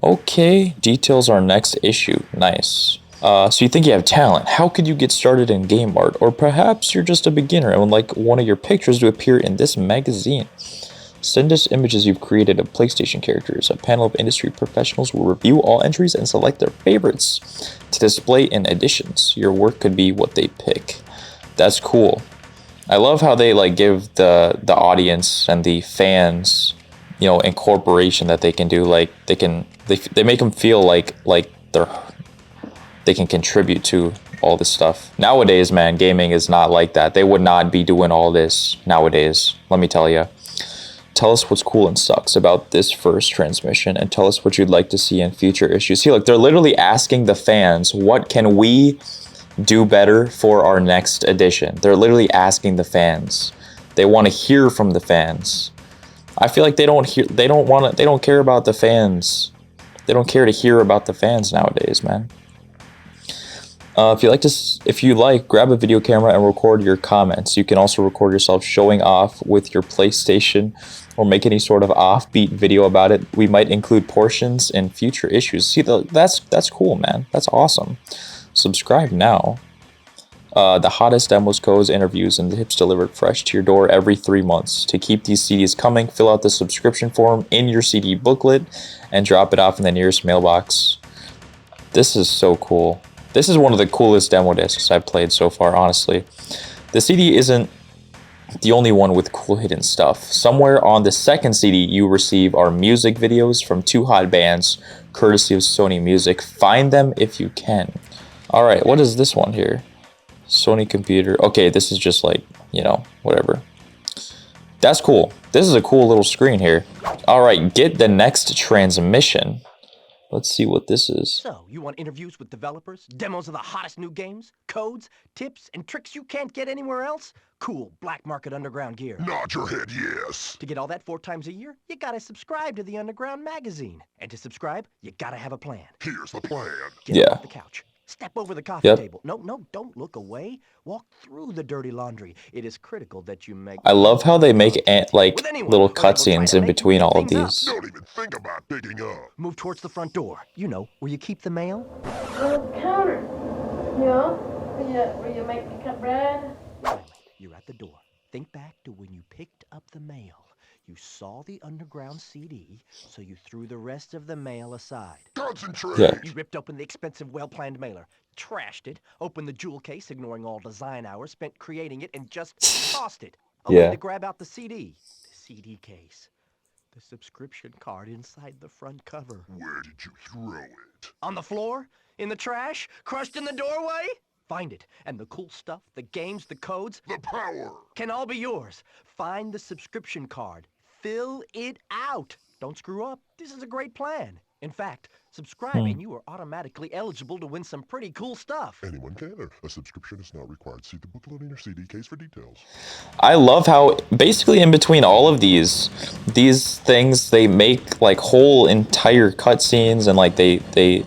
Okay. Details our next issue. Nice. So you think you have talent. How could you get started in game art? Or perhaps you're just a beginner and would like one of your pictures to appear in this magazine. Send us images you've created of PlayStation characters. A panel of industry professionals will review all entries and select their favorites to display in editions. Your work could be what they pick. That's cool. I love how they like give the audience and the fans, you know, incorporation that they can do. Like they make them feel like they can contribute to all this stuff. Nowadays, man, gaming is not like that. They would not be doing all this nowadays. Let me tell you. Tell us what's cool and sucks about this first transmission, and tell us what you'd like to see in future issues. See, look, they're literally asking the fans, what can we do better for our next edition? They're literally asking the fans. They want to hear from the fans. I feel like they don't care about the fans. They don't care to hear about the fans nowadays, man. If you like, grab a video camera and record your comments. You can also record yourself showing off with your PlayStation or make any sort of offbeat video about it. We might include portions in future issues. See, that's cool, man. That's awesome. Subscribe now. The hottest demos, codes, interviews, and tips delivered fresh to your door every 3 months. To keep these CDs coming, fill out the subscription form in your CD booklet and drop it off in the nearest mailbox. This is so cool. This is one of the coolest demo discs I've played so far, honestly. The CD isn't the only one with cool hidden stuff. Somewhere on the second CD you receive our music videos from 2 hot bands, courtesy of Sony Music. Find them if you can. Alright, what is this one here? Sony computer. Okay, this is just like, you know, whatever. That's cool. This is a cool little screen here. Alright, get the next transmission. Let's see what this is. So, you want interviews with developers, demos of the hottest new games, codes, tips, and tricks you can't get anywhere else? Cool black market underground gear. Nod your head yes. To get all that 4 times a year, you gotta subscribe to the Underground magazine. And to subscribe, you gotta have a plan. Here's the plan. Get off the couch. Step over the coffee Yep. table. No, don't look away. Walk through the dirty laundry. It is critical that you make... I love how they make like With anyone little who will try cutscenes to in make between you all of pick things these. Don't even think about picking up. Move towards the front door. You know, where you keep the mail. Counter. Where you make the cut bread. You're at the door. Think back to when you picked up the mail. You saw the Underground CD, so you threw the rest of the mail aside. Concentrate! Yeah. You ripped open the expensive, well-planned mailer, trashed it, opened the jewel case, ignoring all design hours spent creating it, and just tossed it. Only to grab out the CD. The CD case. The subscription card inside the front cover. Where did you throw it? On the floor? In the trash? Crushed in the doorway? Find it, and the cool stuff, the games, the codes, the power, can all be yours. Find the subscription card. Fill it out. Don't screw up. This is a great plan. In fact, subscribe and you are automatically eligible to win some pretty cool stuff. Anyone can. A subscription is not required. See the booklet in your CD case for details. I love how basically in between all of these things, they make like whole entire cutscenes and like they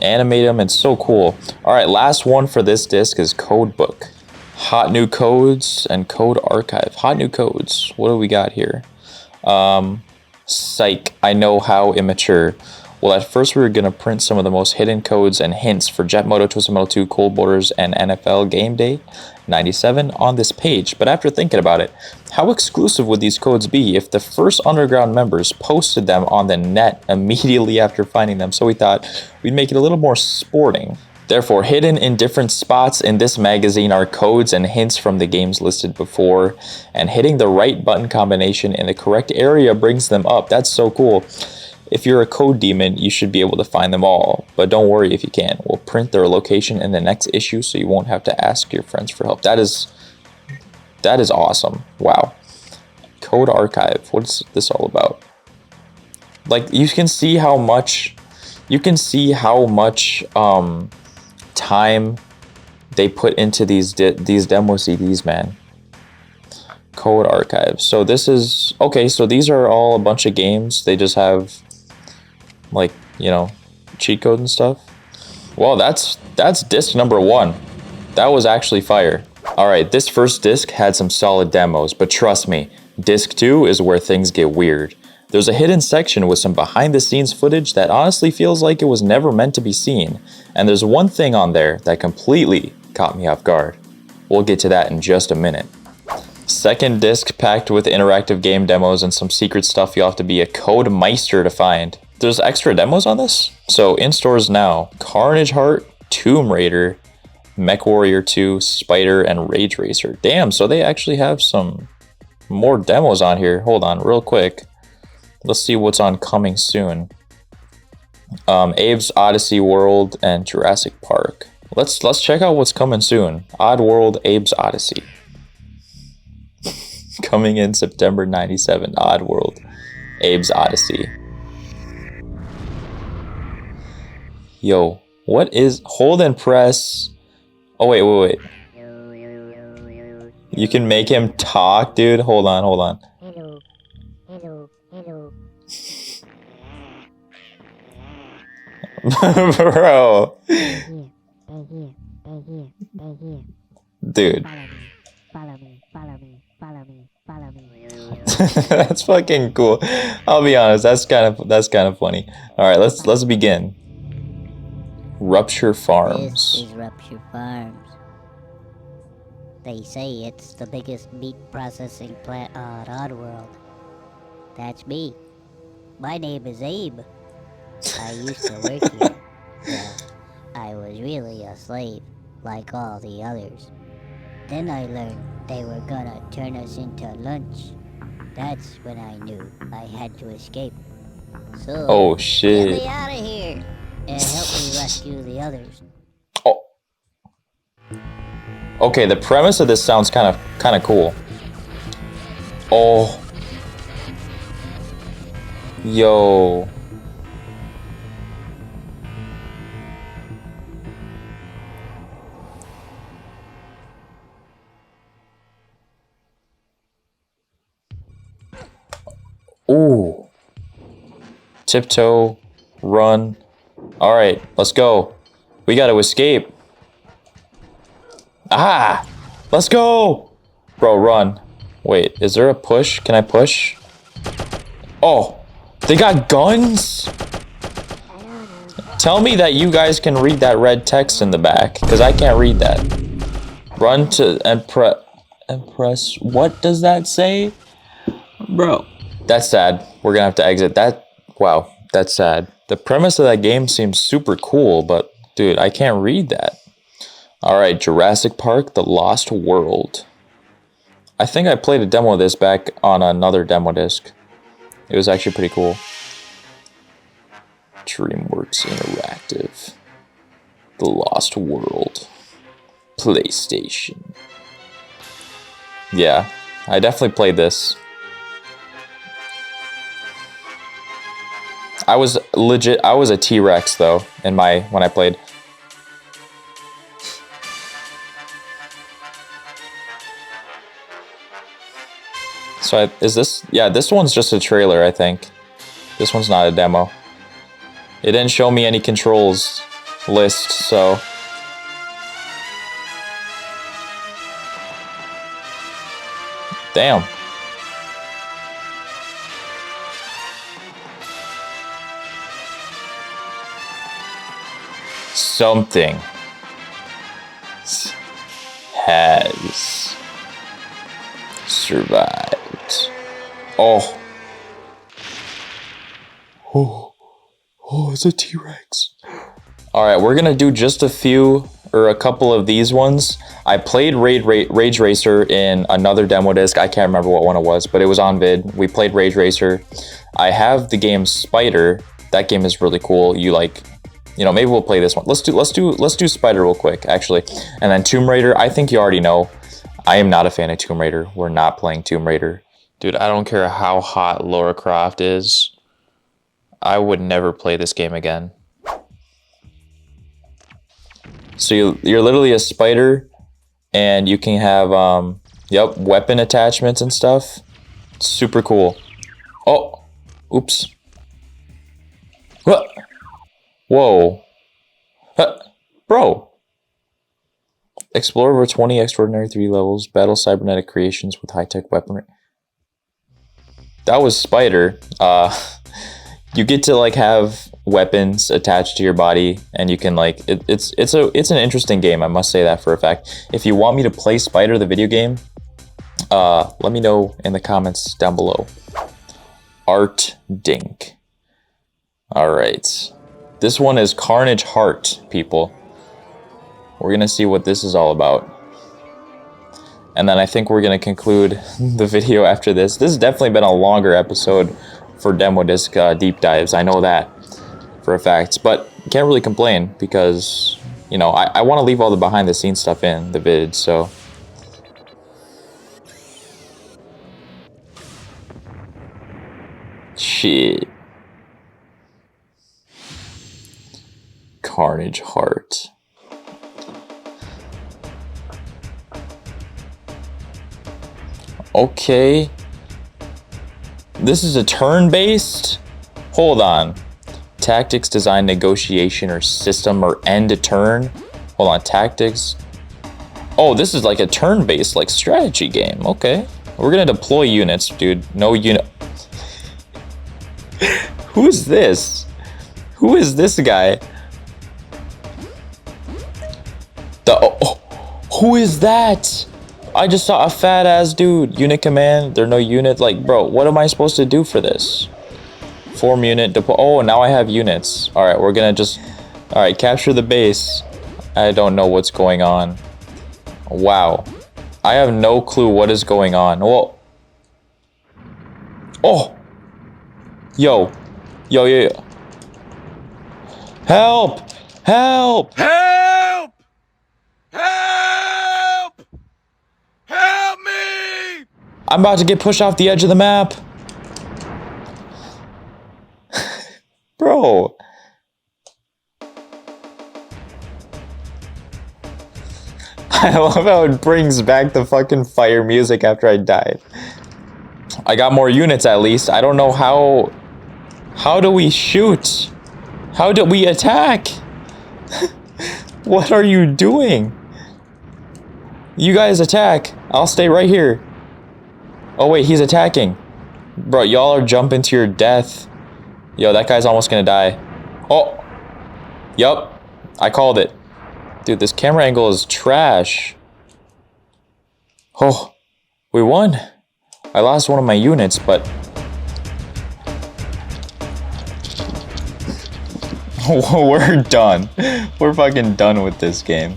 animate them. It's so cool. All right, last one for this disc is Codebook. Hot new codes and code archive. Hot new codes. What do we got here? Psych. I know how immature. Well, at first we were going to print some of the most hidden codes and hints for Jet Moto, Twisted Metal 2, Cold Borders, and NFL Gameday 97 on this page. But after thinking about it, how exclusive would these codes be if the first Underground members posted them on the net immediately after finding them? So we thought we'd make it a little more sporting. Therefore, hidden in different spots in this magazine are codes and hints from the games listed before, and hitting the right button combination in the correct area brings them up. That's so cool. If you're a code demon, you should be able to find them all, but don't worry if you can't. We'll print their location in the next issue so you won't have to ask your friends for help. That is awesome. Wow. Code archive. What's this all about? Like, you can see how much time they put into these demo CDs, man. Code archive. So this is okay. So these are all a bunch of games. They just have like, you know, cheat code and stuff. Well, that's disc number 1. That was actually fire. All right, this first disc had some solid demos, but trust me, disc 2 is where things get weird. There's a hidden section with some behind-the-scenes footage that honestly feels like it was never meant to be seen. And there's one thing on there that completely caught me off guard. We'll get to that in just a minute. Second disc packed with interactive game demos and some secret stuff you'll have to be a code meister to find. There's extra demos on this? So in stores now, Carnage Heart, Tomb Raider, Mech Warrior 2, Spider, and Rage Racer. Damn, so they actually have some more demos on here. Hold on, real quick. Let's see what's on coming soon. Abe's Odyssey World and Jurassic Park. Let's check out what's coming soon. Oddworld, Abe's Odyssey. Coming in September 97. Oddworld, Abe's Odyssey. Yo, what is hold and press? Oh wait. You can make him talk, dude. Hold on. Bro. Dude. Follow me. That's fucking cool. I'll be honest, that's kind of funny. All right, let's begin. Rupture Farms. This is Rupture Farms. They say it's the biggest meat processing plant on Oddworld. That's me. My name is Abe. I used to work here. Yeah, I was really a slave, like all the others. Then I learned they were gonna turn us into lunch. That's when I knew I had to escape. So, Oh get shit. me out of here and help me rescue the others. Oh. Okay, the premise of this sounds kind of cool. Oh. Yo. Ooh. Tiptoe, run. All right, let's go. We got to escape. Ah, let's go. Bro, run. Wait, is there a push? Can I push? Oh, they got guns? Tell me that you guys can read that red text in the back, because I can't read that. Run to and press. What does that say? Bro. That's sad. We're gonna have to exit that. Wow, that's sad. The premise of that game seems super cool, but dude, I can't read that. Alright, Jurassic Park, The Lost World. I think I played a demo of this back on another demo disc. It was actually pretty cool. DreamWorks Interactive. The Lost World. PlayStation. Yeah, I definitely played this. I was a T-Rex though when I played. So is this, yeah, this one's just a trailer, I think. This one's not a demo. It didn't show me any controls list, so. Damn. Something has survived. Oh. Oh, it's a T-Rex. Alright, we're gonna do just a couple of these ones. I played Rage Racer in another demo disc. I can't remember what one it was, but it was on vid. We played Rage Racer. I have the game Spider. That game is really cool. You know, maybe we'll play this one. Let's do Spider real quick, actually. And then Tomb Raider, I think you already know. I am not a fan of Tomb Raider. We're not playing Tomb Raider. Dude, I don't care how hot Lara Croft is. I would never play this game again. So you're literally a spider, and you can have, weapon attachments and stuff. Super cool. Oh, oops. What? Whoa. Bro. Explore over 20 extraordinary 3 levels. Battle cybernetic creations with high-tech weaponry. That was Spider. You get to have weapons attached to your body, and you can it's an interesting game. I must say that for a fact. If you want me to play Spider the video game, let me know in the comments down below. Art Dink. All right. This one is Carnage Heart, people. We're going to see what this is all about. And then I think we're going to conclude the video after this. This has definitely been a longer episode for Demo Disc deep dives. I know that for a fact. But can't really complain because, you know, I want to leave all the behind the scenes stuff in the vid, so. Shit. Carnage Heart. Okay. This is a turn-based? Hold on. Tactics, design, negotiation, or system, or end a turn. Hold on, tactics. Oh, this is like a turn-based, strategy game. Okay. We're gonna deploy units, dude. No unit. Who is this? Who is this guy? Who is that? I just saw a fat ass dude. Unit command. There are no unit. Like, bro, what am I supposed to do for this? Form unit. Oh, now I have units. All right, we're gonna just. All right, capture the base. I don't know what's going on. Wow, I have no clue what is going on. Well. Oh. Yo. Yo, yo, yo. Help! Help! Help! Help! Help me! I'm about to get pushed off the edge of the map. Bro. I love how it brings back the fucking fire music after I died. I got more units at least. I don't know how... How do we shoot? How do we attack? What are you doing? You guys attack. I'll stay right here. Oh wait, he's attacking. Bro, y'all are jumping to your death. Yo, that guy's almost gonna die. Oh. Yup. I called it. Dude, this camera angle is trash. Oh. We won. I lost one of my units, but... We're done. We're fucking done with this game.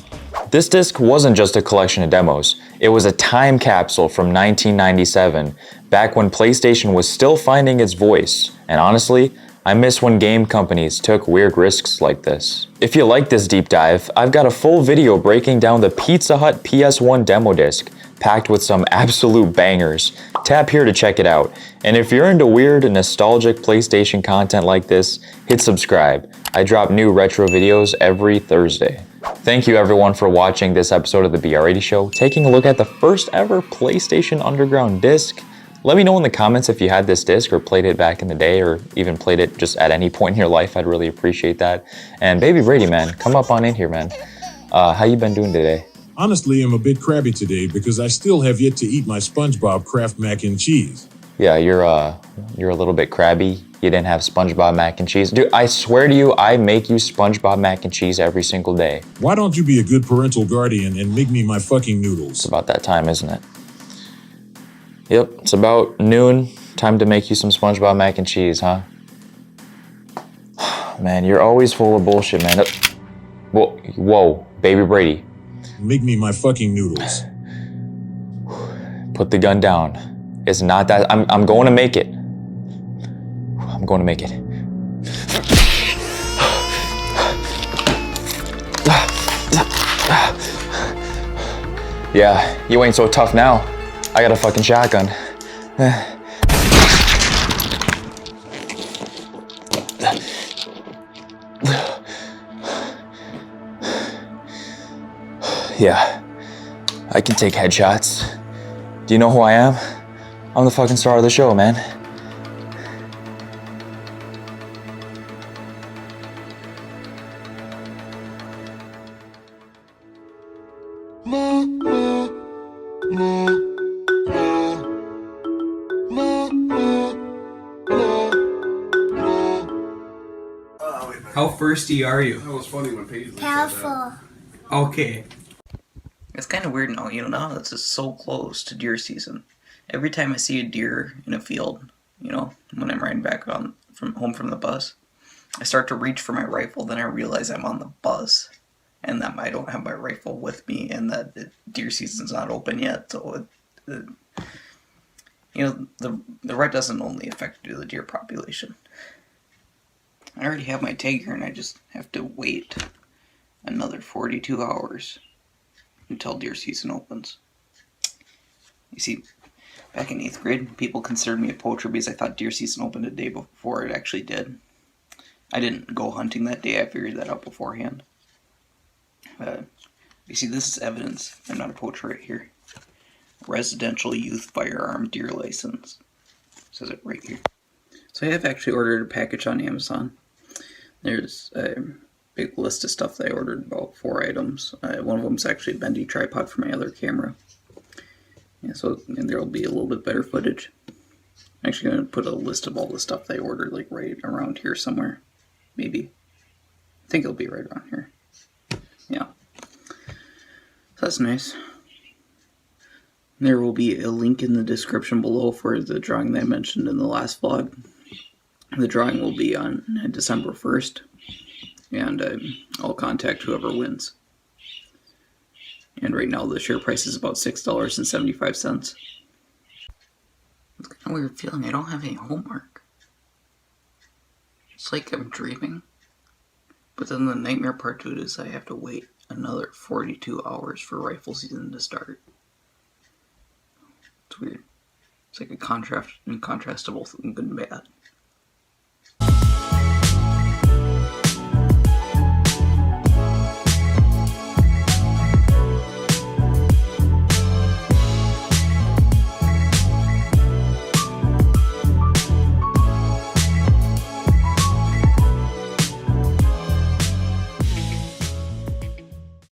This disc wasn't just a collection of demos. It was a time capsule from 1997, back when PlayStation was still finding its voice. And honestly, I miss when game companies took weird risks like this. If you like this deep dive, I've got a full video breaking down the Pizza Hut PS1 demo disc, packed with some absolute bangers. Tap here to check it out. And if you're into weird and nostalgic PlayStation content like this, hit subscribe. I drop new retro videos every Thursday. Thank you everyone for watching this episode of the BR80 Show, taking a look at the first ever PlayStation Underground disc. Let me know in the comments if you had this disc or played it back in the day or even played it just at any point in your life. I'd really appreciate that. And Baby Brady, man, come up on in here, man. How you been doing today? Honestly, I'm a bit crabby today because I still have yet to eat my SpongeBob Kraft mac and cheese. Yeah, you're a little bit crabby. You didn't have SpongeBob mac and cheese. Dude, I swear to you, I make you SpongeBob mac and cheese every single day. Why don't you be a good parental guardian and make me my fucking noodles? It's about that time, isn't it? Yep, it's about noon. Time to make you some SpongeBob mac and cheese, huh? Man, you're always full of bullshit, man. Whoa, Baby Brady. Make me my fucking noodles. Put the gun down. It's not that. I'm going to make it. I'm going to make it. Yeah, you ain't so tough now. I got a fucking shotgun. Yeah, I can take headshots. Do you know who I am? I'm the fucking star of the show, man. How thirsty are you? That was funny when Paisley Powerful. Okay. It's kind of weird now, now this is so close to deer season. Every time I see a deer in a field, when I'm riding back home from the bus, I start to reach for my rifle, then I realize I'm on the bus, and that I don't have my rifle with me, and that deer season's not open yet, so the rut doesn't only affect the deer population. I already have my tag here, and I just have to wait another 42 hours until deer season opens. You see, back in 8th grade, people considered me a poacher because I thought deer season opened a day before it actually did. I didn't go hunting that day, I figured that out beforehand. You see, this is evidence I'm not a poacher right here. Residential Youth Firearm Deer License. It says it right here. So I have actually ordered a package on Amazon. There's a big list of stuff that I ordered, about 4 items. One of them is actually a bendy tripod for my other camera. Yeah, and there will be a little bit better footage. I'm actually going to put a list of all the stuff that I ordered, like right around here somewhere. Maybe. I think it'll be right around here. Yeah. So that's nice. There will be a link in the description below for the drawing that I mentioned in the last vlog. The drawing will be on December 1st, and I'll contact whoever wins. And right now the share price is about $6.75. It's kind of weird feeling. I don't have any homework. It's like I'm dreaming. But then the nightmare part to it is I have to wait another 42 hours for rifle season to start. It's weird. It's like a contrast to both good and bad.